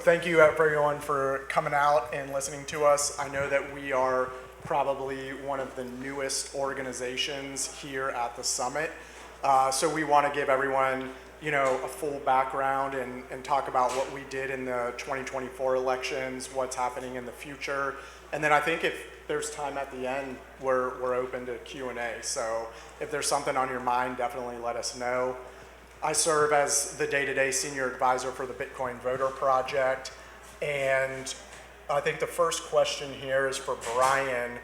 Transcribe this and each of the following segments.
thank you everyone for coming out and listening to us. I know that we are probably one of the newest organizations here at the summit. So we want to give everyone, a full background and talk about what we did in the 2024 elections, what's happening in the future. And then I think if there's time at the end, we're open to Q&A. So if there's something on your mind, definitely let us know. I serve as the day-to-day senior advisor for the Bitcoin Voter Project. And I think the first question here is for Brian.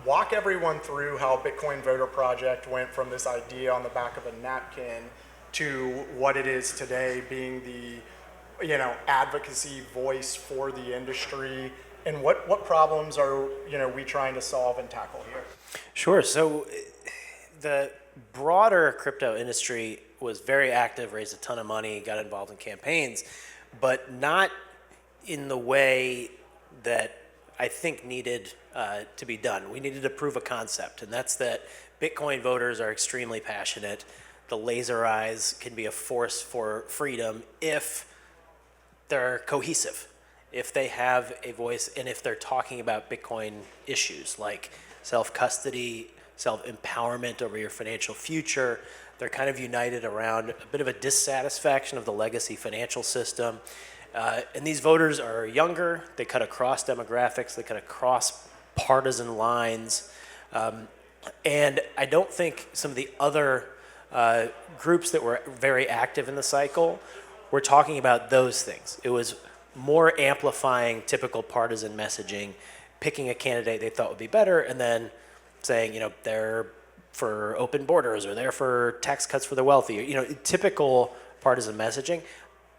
Walk everyone through how Bitcoin Voter Project went from this idea on the back of a napkin to what it is today, being the advocacy voice for the industry, and what problems are we trying to solve and tackle here? Sure. So the broader crypto industry was very active, raised a ton of money, got involved in campaigns, but not in the way that I think needed to be done. We needed to prove a concept, and that's that Bitcoin voters are extremely passionate. The laser eyes can be a force for freedom if they're cohesive, if they have a voice, and if they're talking about Bitcoin issues like self-custody, self-empowerment over your financial future. They're kind of united around a bit of a dissatisfaction of the legacy financial system. And these voters are younger, they cut across demographics, they cut across partisan lines. And I don't think some of the other groups that were very active in the cycle were talking about those things. It was more amplifying typical partisan messaging, picking a candidate they thought would be better, and then saying, they're for open borders or they're for tax cuts for the wealthy, typical partisan messaging.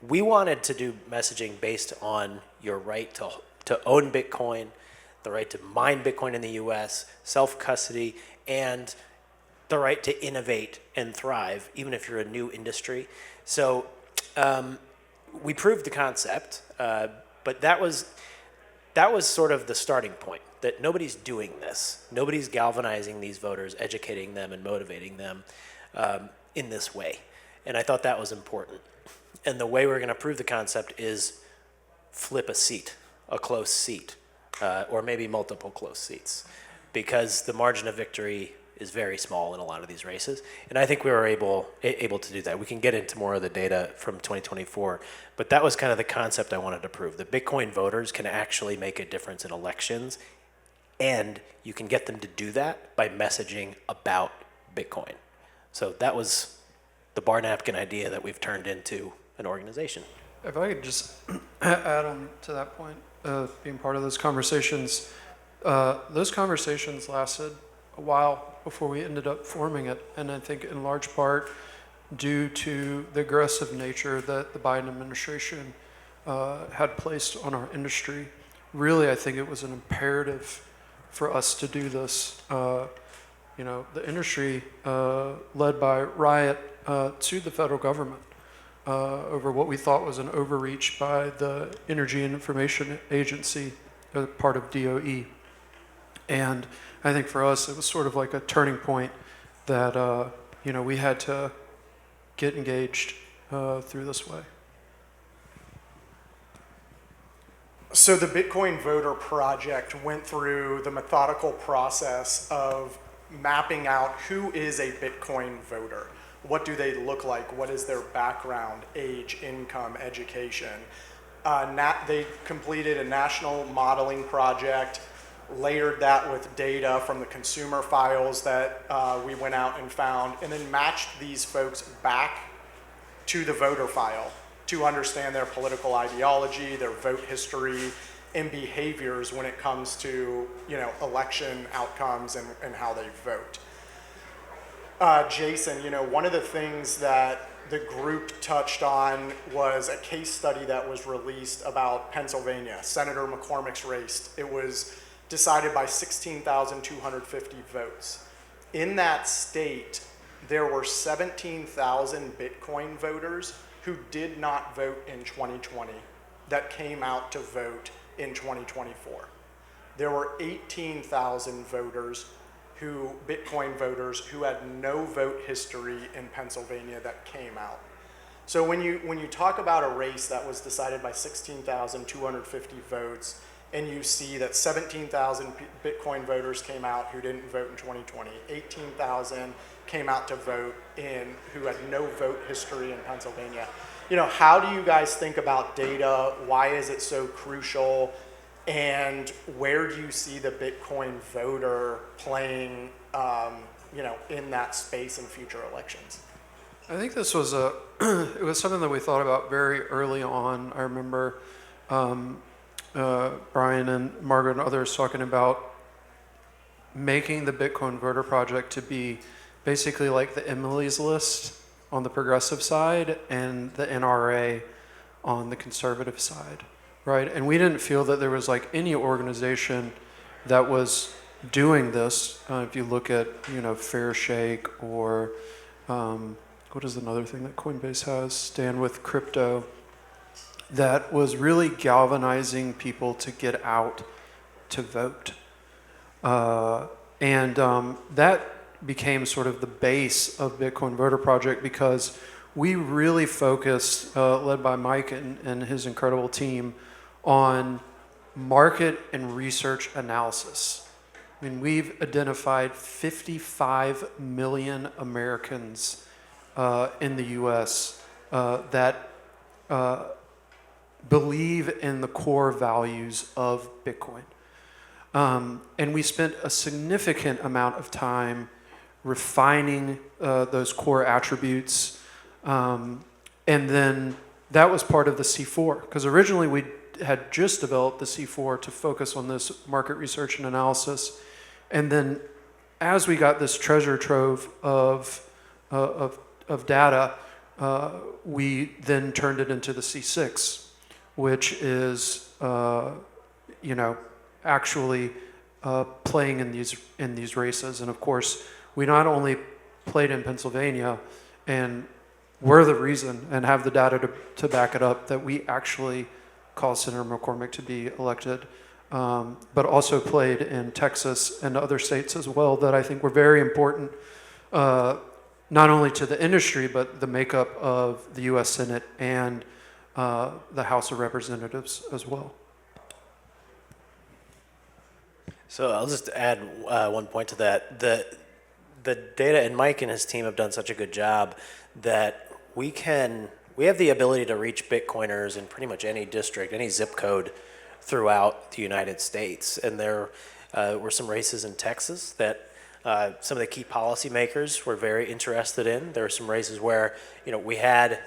We wanted to do messaging based on your right to own Bitcoin, the right to mine Bitcoin in the US, self-custody, and the right to innovate and thrive, even if you're a new industry. So we proved the concept, but that was sort of the starting point, that nobody's doing this. Nobody's galvanizing these voters, educating them and motivating them in this way. And I thought that was important. And the way we're going to prove the concept is flip a seat, a close seat, or maybe multiple close seats, because the margin of victory is very small in a lot of these races. And I think we were able to do that. We can get into more of the data from 2024, but that was kind of the concept I wanted to prove, that Bitcoin voters can actually make a difference in elections, and you can get them to do that by messaging about Bitcoin. So that was the bar napkin idea that we've turned into an organization. If I could just add on to that point, being part of those conversations lasted a while before we ended up forming it, and I think in large part due to the aggressive nature that the Biden administration had placed on our industry. Really, I think it was an imperative for us to do this. The industry led by Riot sued the federal government over what we thought was an overreach by the Energy and Information Agency, part of DOE. And I think for us, it was sort of like a turning point that, we had to get engaged through this way. So the Bitcoin Voter Project went through the methodical process of mapping out who is a Bitcoin voter. What do they look like? What is their background, age, income, education? They completed a national modeling project, layered that with data from the consumer files that we went out and found, and then matched these folks back to the voter file to understand their political ideology, their vote history, and behaviors when it comes to election outcomes and how they vote. Jayson, one of the things that the group touched on was a case study that was released about Pennsylvania, Senator McCormick's race. It was decided by 16,250 votes. In that state, there were 17,000 Bitcoin voters who did not vote in 2020 that came out to vote in 2024. There were 18,000 Bitcoin voters who had no vote history in Pennsylvania that came out. So when you talk about a race that was decided by 16,250 votes, and you see that 17,000 Bitcoin voters came out who didn't vote in 2020, 18,000 came out to vote who had no vote history in Pennsylvania. How do you guys think about data? Why is it so crucial? And where do you see the Bitcoin voter playing, in that space in future elections? I think this was it was something that we thought about very early on. I remember Brian and Margaret and others talking about making the Bitcoin Voter Project to be basically like the Emily's List on the progressive side and the NRA on the conservative side, right? And we didn't feel that there was like any organization that was doing this. If you look at, Fairshake or what is another thing that Coinbase has? Stand with Crypto. That was really galvanizing people to get out to vote. And that became sort of the base of Bitcoin Voter Project because we really focused, led by Mike and his incredible team, on market and research analysis. I mean, we've identified 55 million Americans in the US that believe in the core values of Bitcoin. And we spent a significant amount of time refining those core attributes. And then that was part of the C4, because originally we had just developed the C4 to focus on this market research and analysis. And then as we got this treasure trove of data, we then turned it into the C6, which is, actually playing in these races. And of course, we not only played in Pennsylvania, and we're the reason, and have the data to back it up, that we actually caused Senator McCormick to be elected, but also played in Texas and other states as well that I think were very important, not only to the industry, but the makeup of the U.S. Senate and the House of Representatives as well. So I'll just add one point to that. The data, and Mike and his team have done such a good job that we have the ability to reach Bitcoiners in pretty much any district, any zip code throughout the United States. And there were some races in Texas that some of the key policymakers were very interested in. There were some races where, we had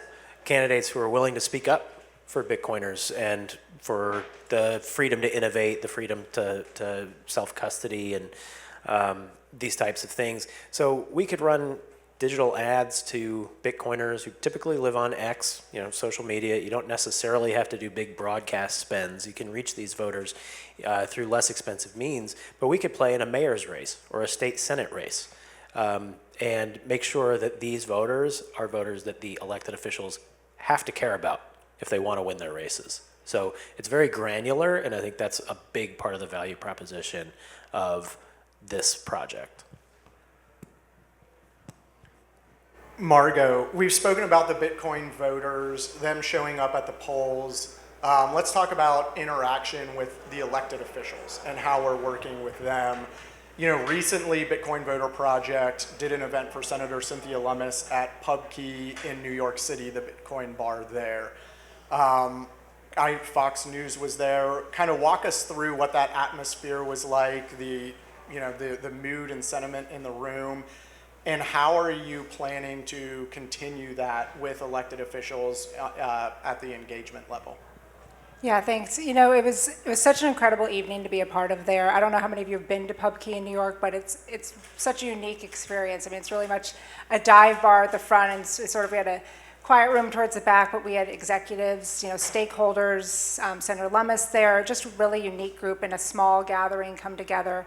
candidates who were willing to speak up for Bitcoiners and for the freedom to innovate, the freedom to self-custody and these types of things. So we could run digital ads to Bitcoiners who typically live on X, social media. You don't necessarily have to do big broadcast spends. You can reach these voters through less expensive means, but we could play in a mayor's race or a state senate race and make sure that these voters are voters that the elected officials have to care about if they want to win their races. So it's very granular, and I think that's a big part of the value proposition of this project. Margeaux, we've spoken about the Bitcoin voters, them showing up at the polls. Let's talk about interaction with the elected officials and how we're working with them. Recently, Bitcoin Voter Project did an event for Senator Cynthia Lummis at PubKey in New York City, the Bitcoin bar there. Fox News was there. Kind of walk us through what that atmosphere was like, the mood and sentiment in the room, and how are you planning to continue that with elected officials at the engagement level? Yeah, thanks. It was such an incredible evening to be a part of there. I don't know how many of you have been to PubKey in New York, but it's such a unique experience. I mean, it's really much a dive bar at the front, and we had a quiet room towards the back, but we had executives, stakeholders, Senator Lummis there, just a really unique group in a small gathering come together.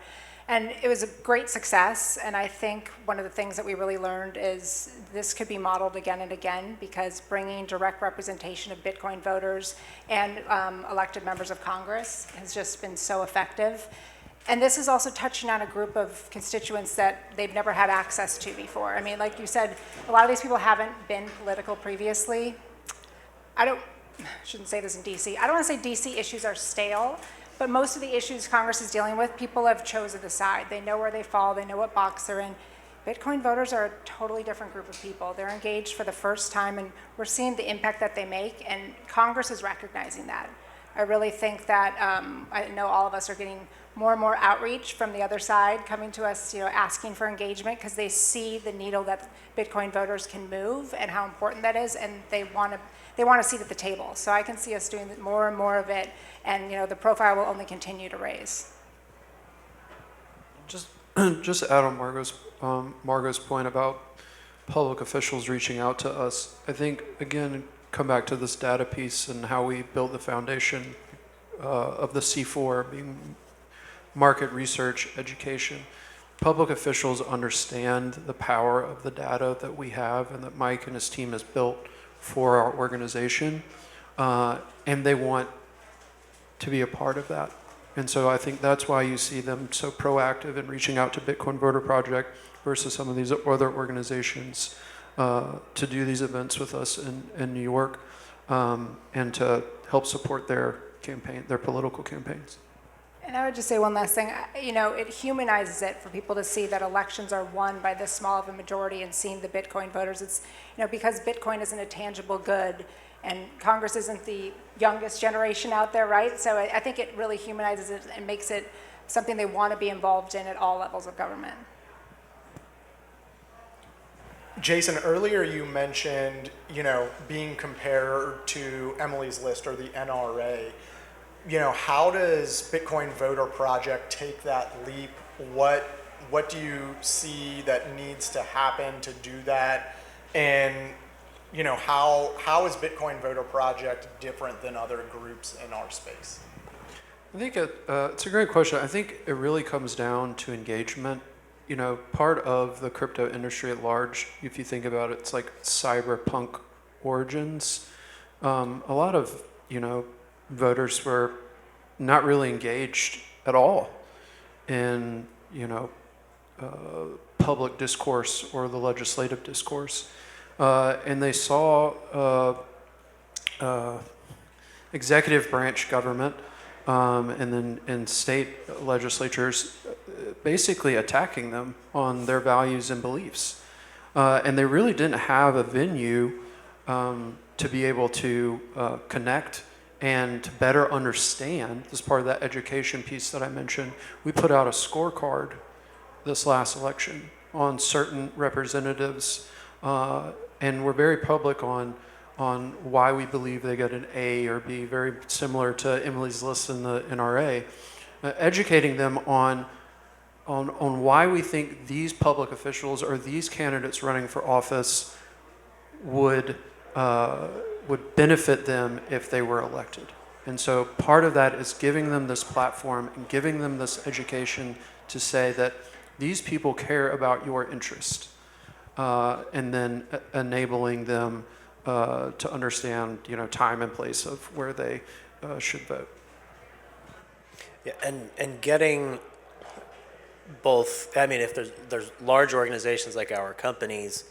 And it was a great success, and I think one of the things that we really learned is this could be modeled again and again, because bringing direct representation of Bitcoin voters and elected members of Congress has just been so effective. And this is also touching on a group of constituents that they've never had access to before. I mean, like you said, a lot of these people haven't been political previously. Shouldn't say this in DC. I don't want to say DC issues are stale, but most of the issues Congress is dealing with, people have chosen the side. They know where they fall, they know what box they're in. Bitcoin voters are a totally different group of people. They're engaged for the first time, and we're seeing the impact that they make, and Congress is recognizing that. I really think that, I know all of us are getting more and more outreach from the other side, coming to us, asking for engagement, because they see the needle that Bitcoin voters can move and how important that is, and they want a seat at the table. So I can see us doing more and more of it, and the profile will only continue to raise. Just add on Margot's point about public officials reaching out to us. I think, again, come back to this data piece and how we build the foundation of the C4 being market research, education. Public officials understand the power of the data that we have and that Mike and his team has built for our organization, and they want to be a part of that. And so I think that's why you see them so proactive in reaching out to Bitcoin Voter Project versus some of these other organizations to do these events with us in New York, and to help support their campaign, their political campaigns. And I would just say one last thing. It humanizes it for people to see that elections are won by this small of a majority, and seeing the Bitcoin voters. It's, because Bitcoin isn't a tangible good, and Congress isn't the youngest generation out there, right? So I think it really humanizes it and makes it something they want to be involved in at all levels of government. Jayson, earlier you mentioned, being compared to Emily's List or the NRA. How does Bitcoin Voter Project take that leap? What do you see that needs to happen to do that? And how is Bitcoin Voter Project different than other groups in our space? I think it's a great question. I think it really comes down to engagement. Part of the crypto industry at large, if you think about it, it's like cyberpunk origins. A lot of, voters were not really engaged at all in, public discourse or the legislative discourse. And they saw executive branch government and state legislatures basically attacking them on their values and beliefs. And they really didn't have a venue to be able to connect and to better understand. As part of that education piece that I mentioned, we put out a scorecard this last election on certain representatives, and we're very public on why we believe they get an A or B, very similar to Emily's List in the NRA, educating them on why we think these public officials or these candidates running for office would benefit them if they were elected. And so part of that is giving them this platform and giving them this education to say that these people care about your interest, and then enabling them to understand, time and place of where they should vote. Yeah, and getting both. I mean, if there's large organizations like our companies,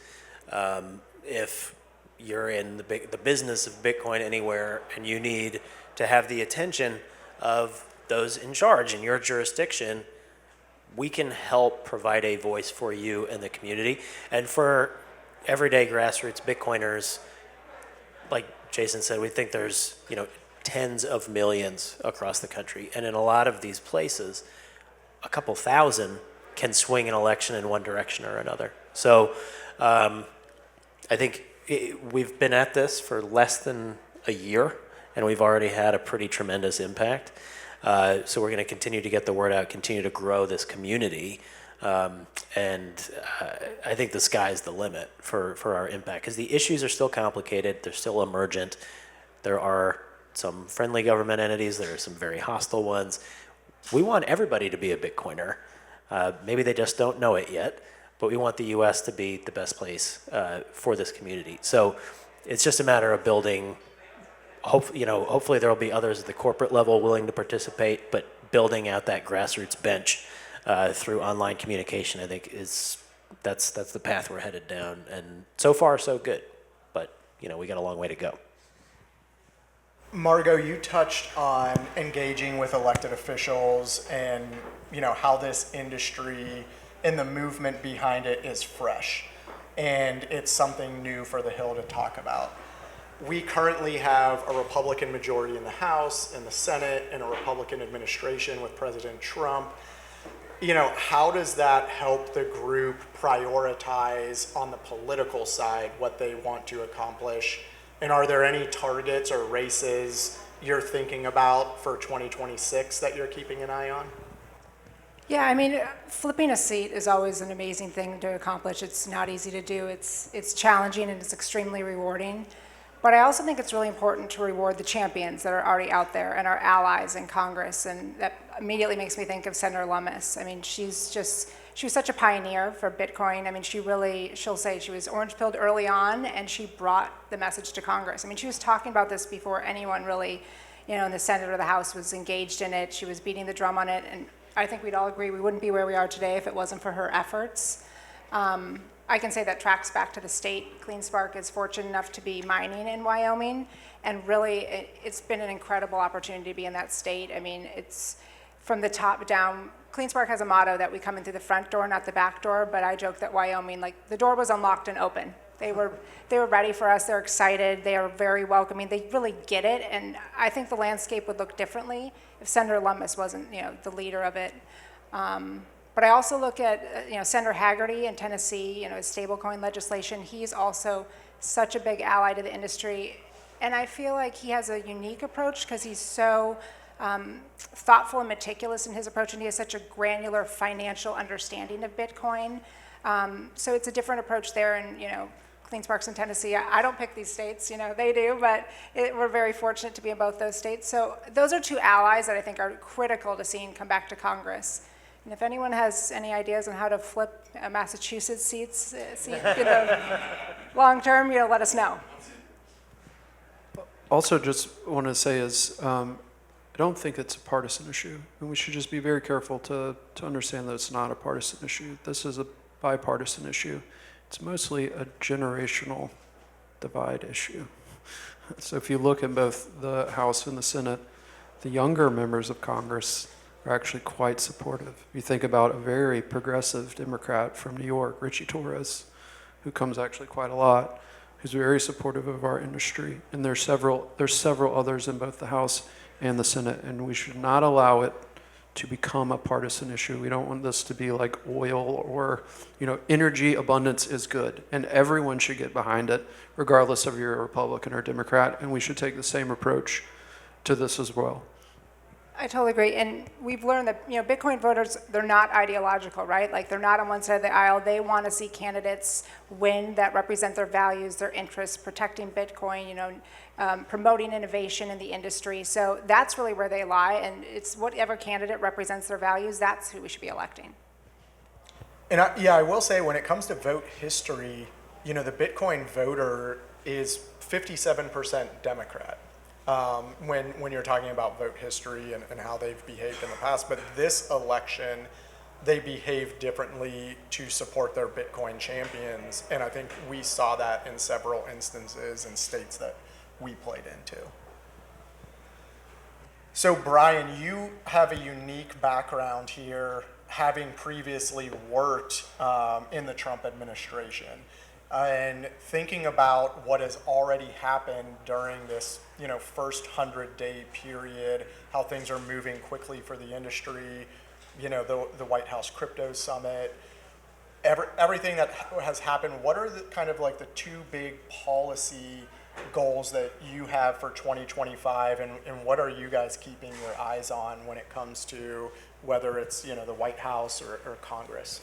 if you're in the business of Bitcoin anywhere, and you need to have the attention of those in charge in your jurisdiction, we can help provide a voice for you in the community. And for everyday grassroots Bitcoiners, like Jayson said, we think there's tens of millions across the country, and in a lot of these places, a couple thousand can swing an election in one direction or another. So I think we've been at this for less than a year, and we've already had a pretty tremendous impact. So we're going to continue to get the word out, continue to grow this community, and I think the sky's the limit for our impact, because the issues are still complicated, they're still emergent. There are some friendly government entities, there are some very hostile ones. We want everybody to be a Bitcoiner. Maybe they just don't know it yet, but we want the U.S. to be the best place for this community. So it's just a matter of building. Hopefully there will be others at the corporate level willing to participate, but building out that grassroots bench through online communication, I think that's the path we're headed down. And so far, so good. But, we got a long way to go. Margeaux, you touched on engaging with elected officials and, how this industry and the movement behind it is fresh. And it's something new for the Hill to talk about. We currently have a Republican majority in the House, in the Senate, and a Republican administration with President Trump. How does that help the group prioritize on the political side what they want to accomplish? And are there any targets or races you're thinking about for 2026 that you're keeping an eye on? Yeah, I mean, flipping a seat is always an amazing thing to accomplish. It's not easy to do. It's challenging and it's extremely rewarding. But I also think it's really important to reward the champions that are already out there and our allies in Congress. And that immediately makes me think of Senator Lummis. I mean, she was such a pioneer for Bitcoin. I mean, she'll say she was orange-pilled early on, and she brought the message to Congress. I mean, she was talking about this before anyone really, in the Senate or the House was engaged in it. She was beating the drum on it, and I think we'd all agree we wouldn't be where we are today if it wasn't for her efforts. I can say that tracks back to the state. CleanSpark is fortunate enough to be mining in Wyoming, and really it's been an incredible opportunity to be in that state. I mean, it's from the top down. CleanSpark has a motto that we come in through the front door, not the back door, but I joke that Wyoming, the door was unlocked and open. They were ready for us, they're excited, they are very welcoming, they really get it, and I think the landscape would look differently if Senator Lummis wasn't, the leader of it. But I also look at, Senator Haggerty in Tennessee, his stablecoin legislation. He's also such a big ally to the industry. And I feel like he has a unique approach because he's so thoughtful and meticulous in his approach, and he has such a granular financial understanding of Bitcoin. So it's a different approach there. And, CleanSpark's in Tennessee. I don't pick these states, they do, but we're very fortunate to be in both those states. So those are two allies that I think are critical to seeing come back to Congress. And if anyone has any ideas on how to flip Massachusetts seat, long term, let us know. Also, just want to say is, I don't think it's a partisan issue, and we should just be very careful to understand that it's not a partisan issue. This is a bipartisan issue. It's mostly a generational divide issue. So if you look in both the House and the Senate, the younger members of Congress are actually quite supportive. You think about a very progressive Democrat from New York, Richie Torres, who comes actually quite a lot, who's very supportive of our industry. And there's several others in both the House and the Senate, and we should not allow it to become a partisan issue. We don't want this to be like oil or, energy abundance is good, and everyone should get behind it, regardless of you're a Republican or Democrat, and we should take the same approach to this as well. I totally agree, and we've learned that Bitcoin voters, they're not ideological, right? They're not on one side of the aisle. They want to see candidates win that represent their values, their interests, protecting Bitcoin, promoting innovation in the industry. So that's really where they lie, and it's whatever candidate represents their values. That's who we should be electing. And I will say, when it comes to vote history, the Bitcoin voter is 57% Democrat. When you're talking about vote history and how they've behaved in the past. But this election, they behaved differently to support their Bitcoin champions. And I think we saw that in several instances in states that we played into. So Brian, you have a unique background here, having previously worked in the Trump administration. And thinking about what has already happened during this, first 100-day period, how things are moving quickly for the industry, the White House Crypto Summit, everything that has happened, what are the kind of like the two big policy goals that you have for 2025, and what are you guys keeping your eyes on when it comes to whether it's, the White House or Congress?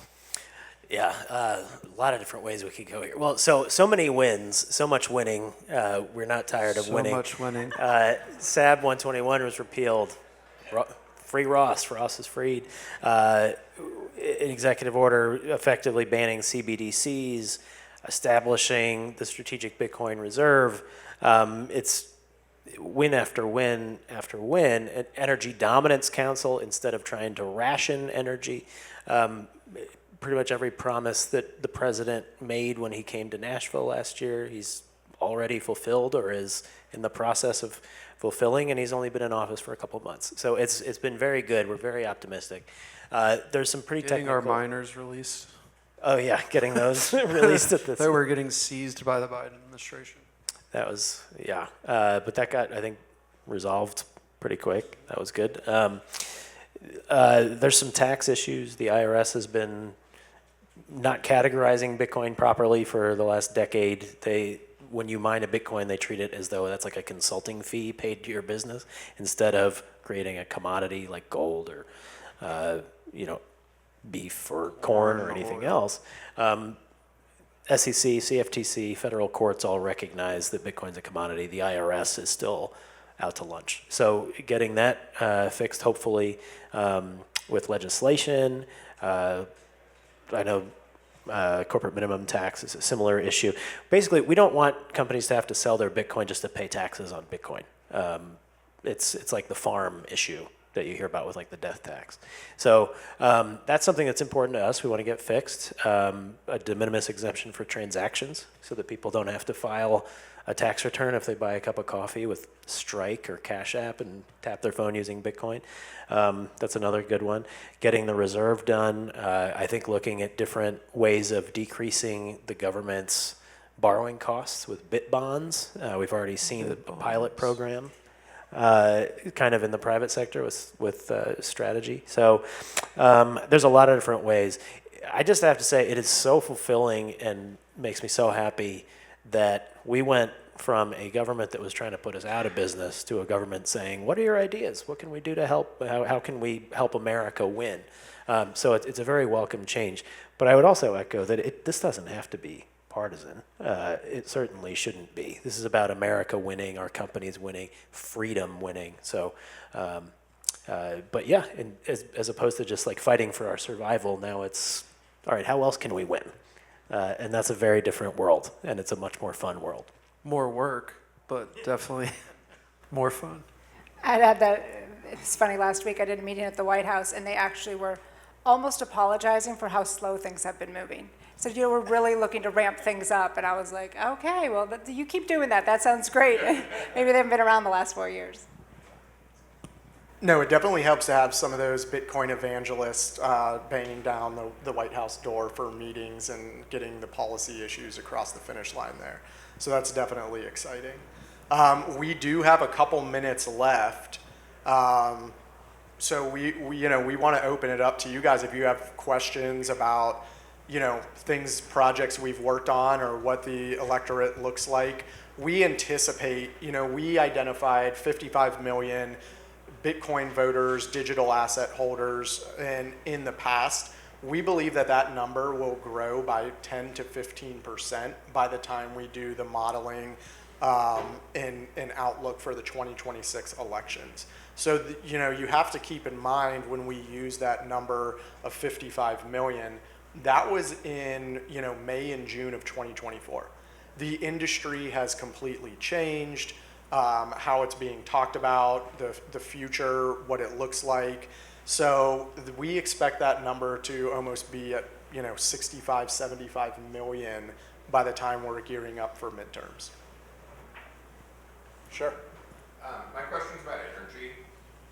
Yeah, a lot of different ways we could go here. Well, so many wins, so much winning. We're not tired of winning. So much winning. SAB 121 was repealed. Free Ross. Ross is freed. An executive order effectively banning CBDCs, establishing the strategic Bitcoin reserve. It's win after win after win. An Energy Dominance Council, instead of trying to ration energy, pretty much every promise that the president made when he came to Nashville last year, he's already fulfilled or is in the process of fulfilling, and he's only been in office for a couple of months. So it's been very good. We're very optimistic. There's some pretty Getting our technical. miners released. Oh yeah, getting those released at this. They were getting seized by the Biden administration. That was, yeah. But that got, I think, resolved pretty quick. That was good. There's some tax issues. The IRS has been not categorizing Bitcoin properly for the last decade. When you mine a Bitcoin, they treat it as though that's like a consulting fee paid to your business instead of creating a commodity like gold or, beef or corn or anything else. SEC, CFTC, federal courts all recognize that Bitcoin's a commodity. The IRS is still out to lunch. So getting that fixed, hopefully, with legislation. I know corporate minimum tax is a similar issue. Basically, we don't want companies to have to sell their Bitcoin just to pay taxes on Bitcoin. It's like the farm issue that you hear about with like the death tax. So that's something that's important to us. We want to get fixed. A de minimis exemption for transactions so that people don't have to file a tax return if they buy a cup of coffee with Strike or Cash App and tap their phone using Bitcoin. That's another good one. Getting the reserve done. I think looking at different ways of decreasing the government's borrowing costs with bit bonds. We've already seen a pilot program. Kind of in the private sector with strategy. So there's a lot of different ways. I just have to say it is so fulfilling and makes me so happy that we went from a government that was trying to put us out of business to a government saying, what are your ideas? What can we do to help? How can we help America win? So it's a very welcome change. But I would also echo that this doesn't have to be partisan. It certainly shouldn't be. This is about America winning, our companies winning, freedom winning. So, but yeah, and as opposed to just like fighting for our survival, now it's, all right, how else can we win? And that's a very different world, and it's a much more fun world. More work, but definitely more fun. I had that, it's funny, last week I did a meeting at the White House, and they actually were almost apologizing for how slow things have been moving. So, we're really looking to ramp things up, and I was like, okay, well, you keep doing that. That sounds great. Maybe they haven't been around the last 4 years. No, it definitely helps to have some of those Bitcoin evangelists banging down the White House door for meetings and getting the policy issues across the finish line there. So that's definitely exciting. We do have a couple minutes left. So we want to open it up to you guys if you have questions about, things, projects we've worked on or what the electorate looks like. We anticipate, we identified 55 million Bitcoin voters, digital asset holders, and in the past, we believe that number will grow by 10 to 15% by the time we do the modeling and outlook for the 2026 elections. So, you have to keep in mind when we use that number of 55 million, that was in, May and June of 2024. The industry has completely changed. How it's being talked about, the future, what it looks like. So we expect that number to almost be at 65, 75 million by the time we're gearing up for midterms. Sure. My question's about energy.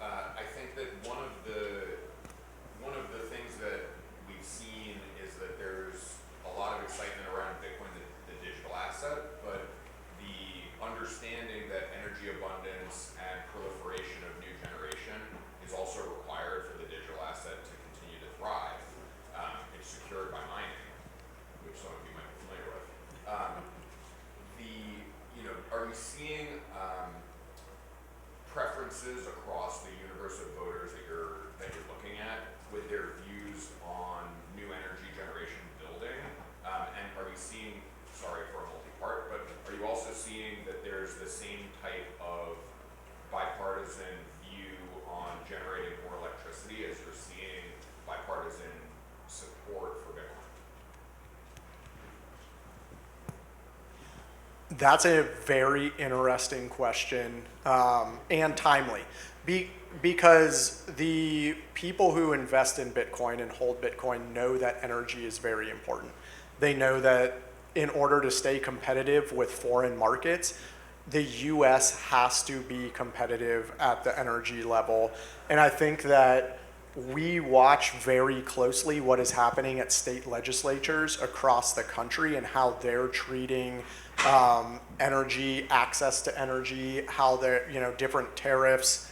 I think that one of the things that we've seen is that there's a lot of excitement around Bitcoin, the digital asset, but the understanding that energy abundance and proliferation of new generation is also required for the digital asset to continue to thrive. It's secured by mining, which some of you might be familiar with. Are you seeing preferences across the universe of voters that you're looking at with their views on new energy generation building? And are you seeing, sorry for a multi-part, but are you also seeing that there's the same type of bipartisan view on generating more electricity as you're seeing bipartisan support for Bitcoin? That's a very interesting question, and timely. Because the people who invest in Bitcoin and hold Bitcoin know that energy is very important. They know that in order to stay competitive with foreign markets, the US has to be competitive at the energy level. And I think that we watch very closely what is happening at state legislatures across the country and how they're treating energy, access to energy, how they're, different tariffs.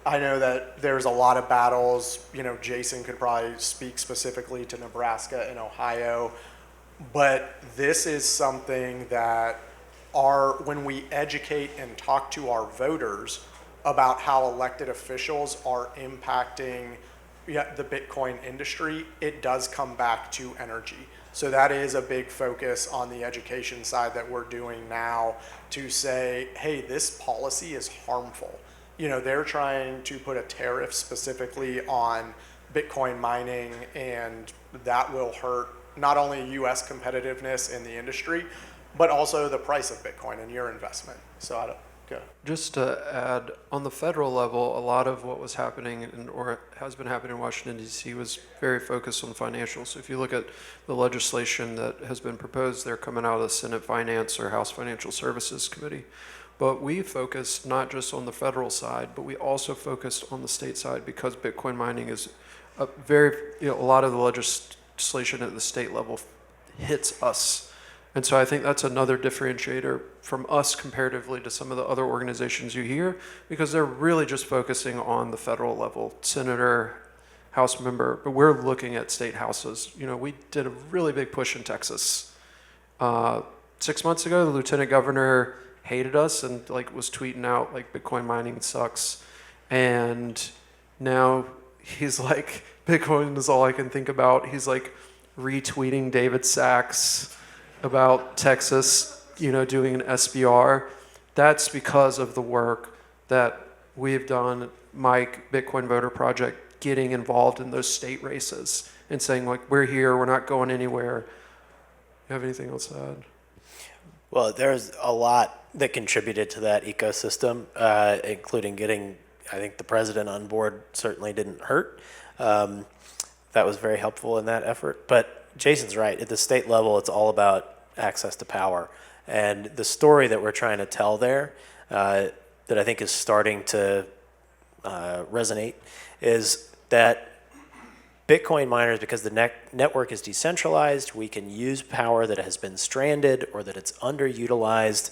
I know that there's a lot of battles, Jayson could probably speak specifically to Nebraska and Ohio, but this is something that when we educate and talk to our voters about how elected officials are impacting the Bitcoin industry, it does come back to energy. So that is a big focus on the education side that we're doing now to say, hey, this policy is harmful. They're trying to put a tariff specifically on Bitcoin mining, and that will hurt not only US competitiveness in the industry, but also the price of Bitcoin and your investment. So I don't go. Just to add, on the federal level, a lot of what was happening or has been happening in Washington, D.C. was very focused on financials. So if you look at the legislation that has been proposed, they're coming out of the Senate Finance or House Financial Services Committee. But we focused not just on the federal side, but we also focused on the state side because Bitcoin mining is a lot of the legislation at the state level hits us. And so I think that's another differentiator from us comparatively to some of the other organizations you hear, because they're really just focusing on the federal level, senator, House member, but we're looking at state houses. We did a really big push in Texas. 6 months ago, the lieutenant governor hated us and was tweeting out Bitcoin mining sucks, and now he's like, Bitcoin is all I can think about. He's retweeting David Sachs about Texas, doing an SBR. That's because of the work that we've done, Mike, Bitcoin Voter Project, getting involved in those state races and saying we're here, we're not going anywhere. You have anything else to add? Well, there's a lot that contributed to that ecosystem, including getting, I think, the president on board certainly didn't hurt. That was very helpful in that effort. But Jayson's right. At the state level, it's all about access to power. And the story that we're trying to tell there that I think is starting to resonate is that Bitcoin miners, because the network is decentralized, we can use power that has been stranded or that it's underutilized.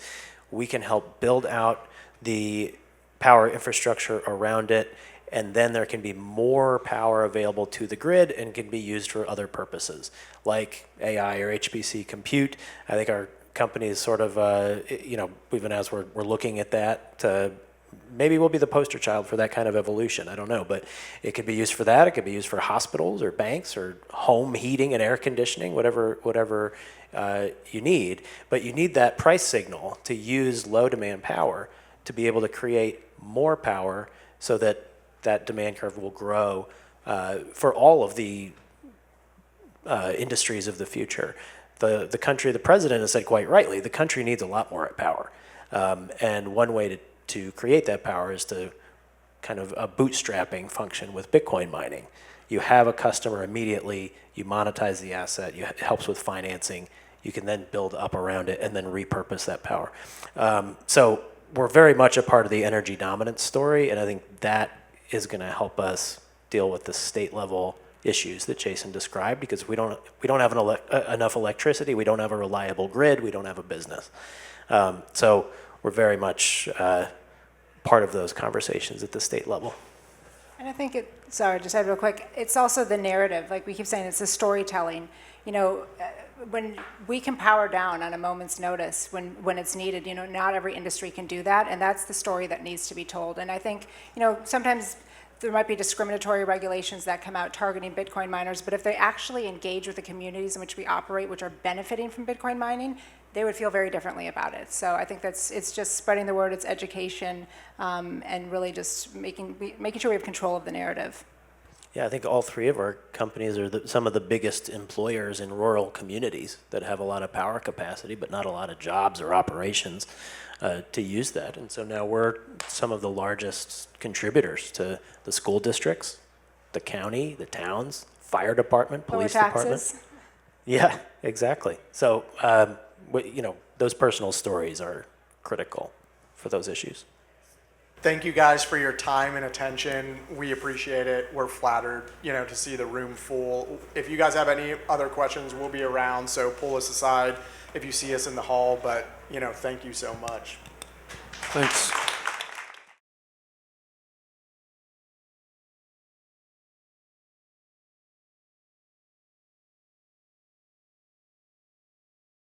We can help build out the power infrastructure around it, and then there can be more power available to the grid and can be used for other purposes, like AI or HPC compute. I think our company is sort of, even as we're looking at that, maybe we'll be the poster child for that kind of evolution. I don't know, but it could be used for that. It could be used for hospitals or banks or home heating and air conditioning, whatever you need. But you need that price signal to use low demand power to be able to create more power so that that demand curve will grow for all of the industries of the future. The country, the president has said quite rightly, the country needs a lot more power. And one way to create that power is to kind of a bootstrapping function with Bitcoin mining. You have a customer immediately, you monetize the asset, it helps with financing, you can then build up around it and then repurpose that power. So we're very much a part of the energy dominance story, and I think that is going to help us deal with the state level issues that Jayson described, because we don't have enough electricity, we don't have a reliable grid, we don't have a business. So we're very much part of those conversations at the state level. And I think sorry, just add real quick, it's also the narrative. Like we keep saying, it's the storytelling. When we can power down on a moment's notice when it's needed, not every industry can do that, and that's the story that needs to be told. And I think, sometimes there might be discriminatory regulations that come out targeting Bitcoin miners, but if they actually engage with the communities in which we operate, which are benefiting from Bitcoin mining, they would feel very differently about it. So I think it's just spreading the word, it's education, and really just making sure we have control of the narrative. Yeah, I think all three of our companies are some of the biggest employers in rural communities that have a lot of power capacity, but not a lot of jobs or operations to use that. And so now we're some of the largest contributors to the school districts, the county, the towns, fire department, Lower police department. taxes. Yeah, exactly. So, those personal stories are critical for those issues. Thank you guys for your time and attention. We appreciate it. We're flattered, to see the room full. If you guys have any other questions, we'll be around, so pull us aside if you see us in the hall. But, thank you so much. Thanks.